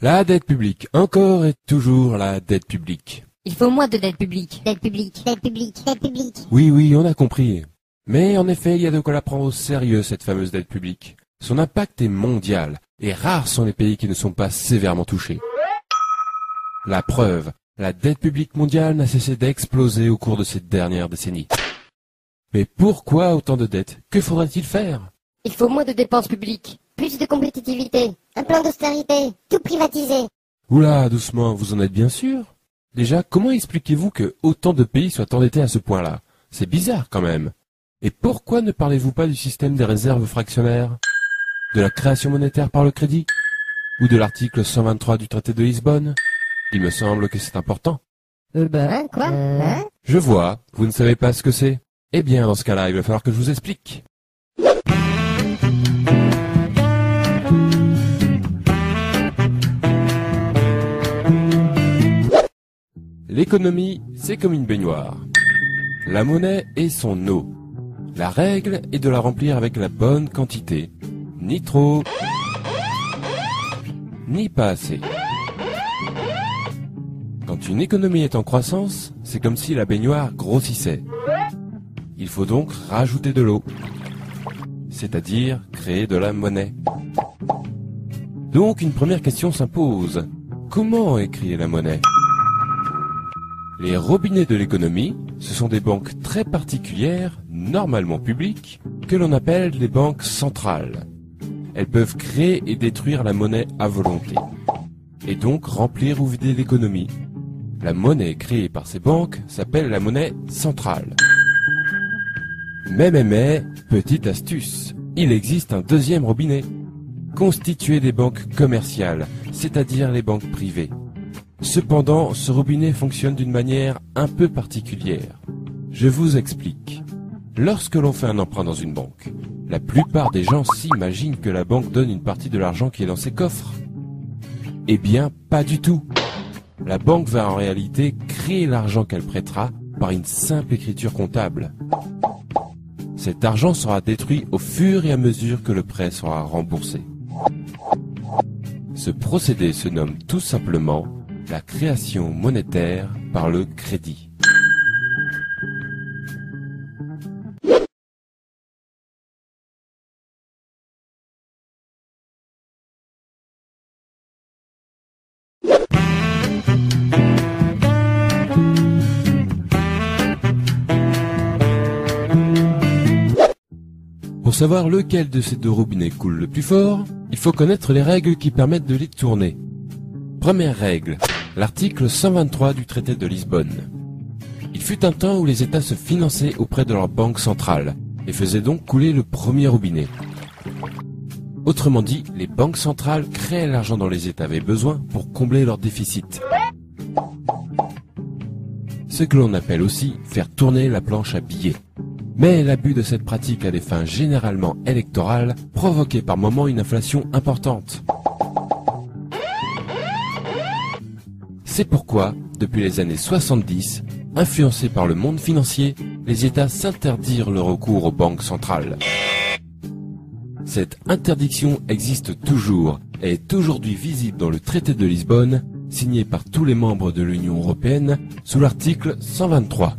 La dette publique, encore et toujours la dette publique. Il faut moins de dette publique. Dette publique, dette publique, dette publique. Oui, on a compris. Mais en effet, il y a de quoi la prendre au sérieux, cette fameuse dette publique. Son impact est mondial, et rares sont les pays qui ne sont pas sévèrement touchés. La preuve, la dette publique mondiale n'a cessé d'exploser au cours de ces dernières décennies. Mais pourquoi autant de dettes? Que faudrait-il faire? Il faut moins de dépenses publiques. Plus de compétitivité, un plan d'austérité, tout privatiser. Oula, doucement, vous en êtes bien sûr? Déjà, comment expliquez-vous que autant de pays soient endettés à ce point-là? C'est bizarre quand même. Et pourquoi ne parlez-vous pas du système des réserves fractionnaires? De la création monétaire par le crédit? Ou de l'article 123 du traité de Lisbonne? Il me semble que c'est important. Hein, quoi? Hein? Je vois, vous ne savez pas ce que c'est. Eh bien, dans ce cas-là, il va falloir que je vous explique. L'économie, c'est comme une baignoire. La monnaie est son eau. La règle est de la remplir avec la bonne quantité. Ni trop, ni pas assez. Quand une économie est en croissance, c'est comme si la baignoire grossissait. Il faut donc rajouter de l'eau, c'est-à-dire créer de la monnaie. Donc une première question s'impose. Comment est créée la monnaie? Les robinets de l'économie, ce sont des banques très particulières, normalement publiques, que l'on appelle les banques centrales. Elles peuvent créer et détruire la monnaie à volonté, et donc remplir ou vider l'économie. La monnaie créée par ces banques s'appelle la monnaie centrale. Mais, petite astuce, il existe un deuxième robinet, constitué des banques commerciales, c'est-à-dire les banques privées. Cependant, ce robinet fonctionne d'une manière un peu particulière. Je vous explique. Lorsque l'on fait un emprunt dans une banque, la plupart des gens s'imaginent que la banque donne une partie de l'argent qui est dans ses coffres. Eh bien, pas du tout. La banque va en réalité créer l'argent qu'elle prêtera par une simple écriture comptable. Cet argent sera détruit au fur et à mesure que le prêt sera remboursé. Ce procédé se nomme tout simplement la création monétaire par le crédit. Pour savoir lequel de ces deux robinets coule le plus fort, il faut connaître les règles qui permettent de les tourner. Première règle, l'article 123 du traité de Lisbonne. Il fut un temps où les États se finançaient auprès de leur banque centrale et faisaient donc couler le premier robinet. Autrement dit, les banques centrales créaient l'argent dont les États avaient besoin pour combler leur déficit. Ce que l'on appelle aussi faire tourner la planche à billets. Mais l'abus de cette pratique à des fins généralement électorales provoquait par moments une inflation importante. C'est pourquoi, depuis les années 70, influencés par le monde financier, les États s'interdirent le recours aux banques centrales. Cette interdiction existe toujours et est aujourd'hui visible dans le traité de Lisbonne, signé par tous les membres de l'Union européenne, sous l'article 123.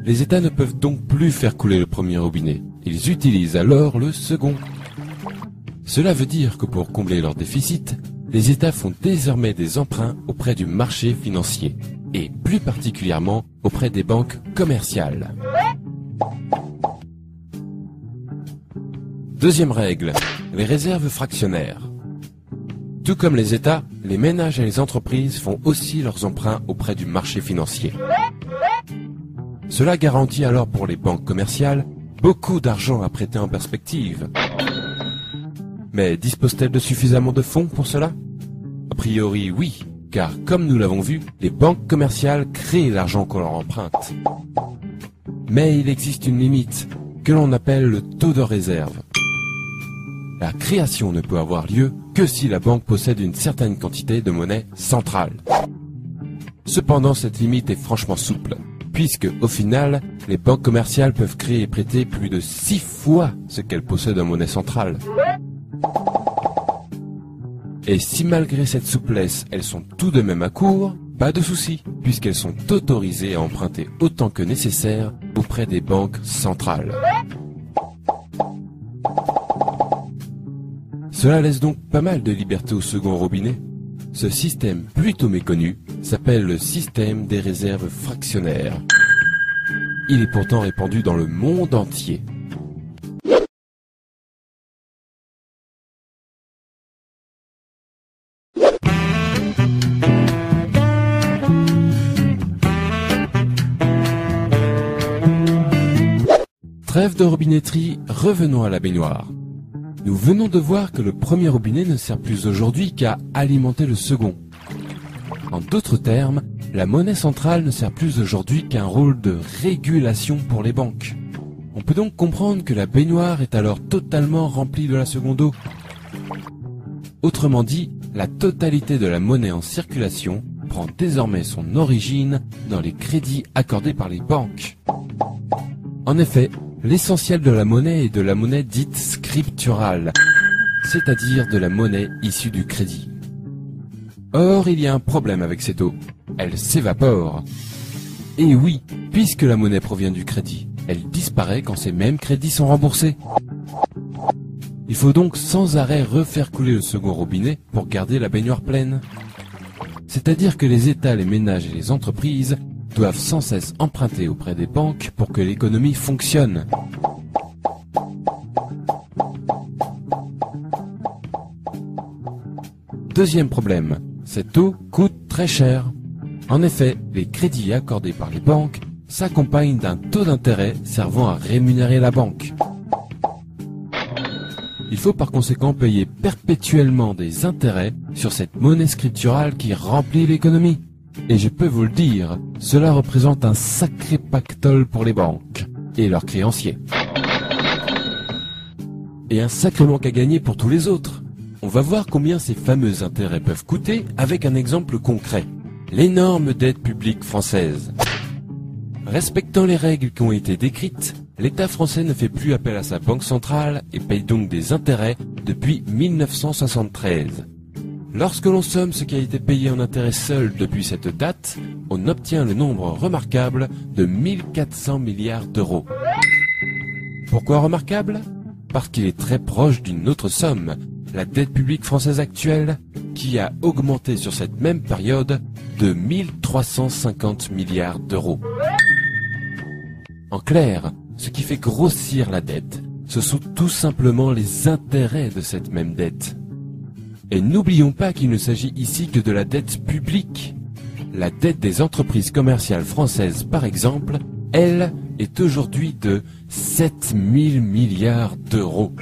Les États ne peuvent donc plus faire couler le premier robinet. Ils utilisent alors le second. Cela veut dire que pour combler leur déficit, les États font désormais des emprunts auprès du marché financier, et plus particulièrement auprès des banques commerciales. Deuxième règle, les réserves fractionnaires. Tout comme les États, les ménages et les entreprises font aussi leurs emprunts auprès du marché financier. Cela garantit alors pour les banques commerciales beaucoup d'argent à prêter en perspective. Mais disposent-elles de suffisamment de fonds pour cela? A priori oui, car comme nous l'avons vu, les banques commerciales créent l'argent qu'on leur emprunte. Mais il existe une limite, que l'on appelle le taux de réserve. La création ne peut avoir lieu que si la banque possède une certaine quantité de monnaie centrale. Cependant, cette limite est franchement souple, puisque, au final, les banques commerciales peuvent créer et prêter plus de 6 fois ce qu'elles possèdent en monnaie centrale. Et si malgré cette souplesse, elles sont tout de même à court, pas de souci, puisqu'elles sont autorisées à emprunter autant que nécessaire auprès des banques centrales. Cela laisse donc pas mal de liberté au second robinet. Ce système plutôt méconnu s'appelle le système des réserves fractionnaires. Il est pourtant répandu dans le monde entier. Trêve de robinetterie, revenons à la baignoire. Nous venons de voir que le premier robinet ne sert plus aujourd'hui qu'à alimenter le second. En d'autres termes, la monnaie centrale ne sert plus aujourd'hui qu'un rôle de régulation pour les banques. On peut donc comprendre que la baignoire est alors totalement remplie de la seconde eau. Autrement dit, la totalité de la monnaie en circulation prend désormais son origine dans les crédits accordés par les banques. En effet, l'essentiel de la monnaie est de la monnaie dite scripturale, c'est-à-dire de la monnaie issue du crédit. Or, il y a un problème avec cette eau. Elle s'évapore. Et oui, puisque la monnaie provient du crédit, elle disparaît quand ces mêmes crédits sont remboursés. Il faut donc sans arrêt refaire couler le second robinet pour garder la baignoire pleine. C'est-à-dire que les États, les ménages et les entreprises doivent sans cesse emprunter auprès des banques pour que l'économie fonctionne. Deuxième problème, cette eau coûte très cher. En effet, les crédits accordés par les banques s'accompagnent d'un taux d'intérêt servant à rémunérer la banque. Il faut par conséquent payer perpétuellement des intérêts sur cette monnaie scripturale qui remplit l'économie. Et je peux vous le dire, cela représente un sacré pactole pour les banques et leurs créanciers. Et un sacré manque à gagner pour tous les autres. On va voir combien ces fameux intérêts peuvent coûter avec un exemple concret. L'énorme dette publique française. Respectant les règles qui ont été décrites, l'État français ne fait plus appel à sa banque centrale et paye donc des intérêts depuis 1973. Lorsque l'on somme ce qui a été payé en intérêts seul depuis cette date, on obtient le nombre remarquable de 1400 milliards d'euros. Pourquoi remarquable? Parce qu'il est très proche d'une autre somme, la dette publique française actuelle, qui a augmenté sur cette même période de 1350 milliards d'euros. En clair, ce qui fait grossir la dette, ce sont tout simplement les intérêts de cette même dette. Et n'oublions pas qu'il ne s'agit ici que de la dette publique. La dette des entreprises commerciales françaises, par exemple, elle, est aujourd'hui de 7000 milliards d'euros.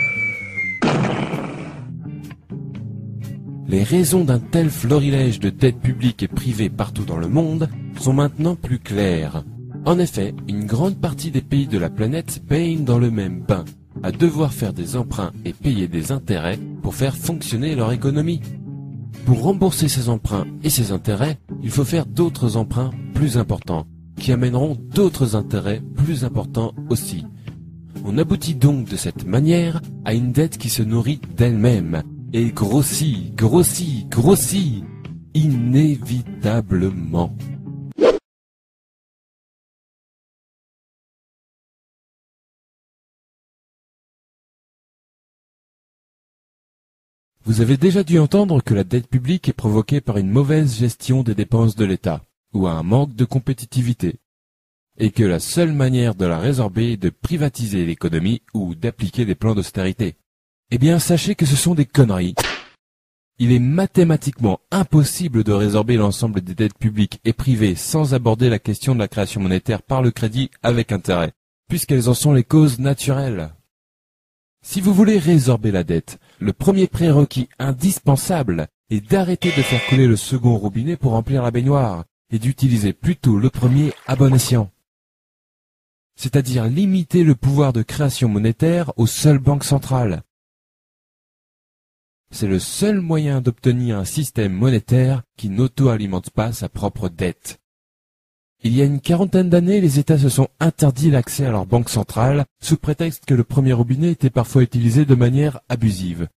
Les raisons d'un tel florilège de dettes publiques et privées partout dans le monde sont maintenant plus claires. En effet, une grande partie des pays de la planète baignent dans le même bain, à devoir faire des emprunts et payer des intérêts pour faire fonctionner leur économie. Pour rembourser ces emprunts et ces intérêts, il faut faire d'autres emprunts plus importants, qui amèneront d'autres intérêts plus importants aussi. On aboutit donc de cette manière à une dette qui se nourrit d'elle-même, et grossit, grossit, grossit, inévitablement. Vous avez déjà dû entendre que la dette publique est provoquée par une mauvaise gestion des dépenses de l'État, ou un manque de compétitivité, et que la seule manière de la résorber est de privatiser l'économie ou d'appliquer des plans d'austérité. Eh bien, sachez que ce sont des conneries. Il est mathématiquement impossible de résorber l'ensemble des dettes publiques et privées sans aborder la question de la création monétaire par le crédit avec intérêt, puisqu'elles en sont les causes naturelles. Si vous voulez résorber la dette, le premier prérequis indispensable est d'arrêter de faire couler le second robinet pour remplir la baignoire et d'utiliser plutôt le premier à bon escient. C'est-à-dire limiter le pouvoir de création monétaire aux seules banques centrales. C'est le seul moyen d'obtenir un système monétaire qui n'auto-alimente pas sa propre dette. Il y a une quarantaine d'années, les États se sont interdits l'accès à leur banque centrale, sous prétexte que le premier robinet était parfois utilisé de manière abusive.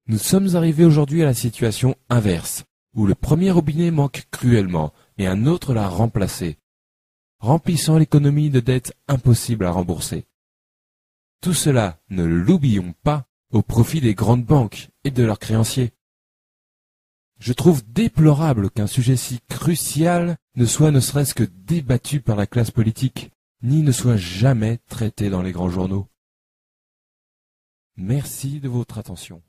Nous sommes arrivés aujourd'hui à la situation inverse, où le premier robinet manque cruellement et un autre l'a remplacé, remplissant l'économie de dettes impossibles à rembourser. Tout cela, ne l'oublions pas, au profit des grandes banques et de leurs créanciers. Je trouve déplorable qu'un sujet si crucial ne soit ne serait-ce que débattu par la classe politique, ni ne soit jamais traité dans les grands journaux. Merci de votre attention.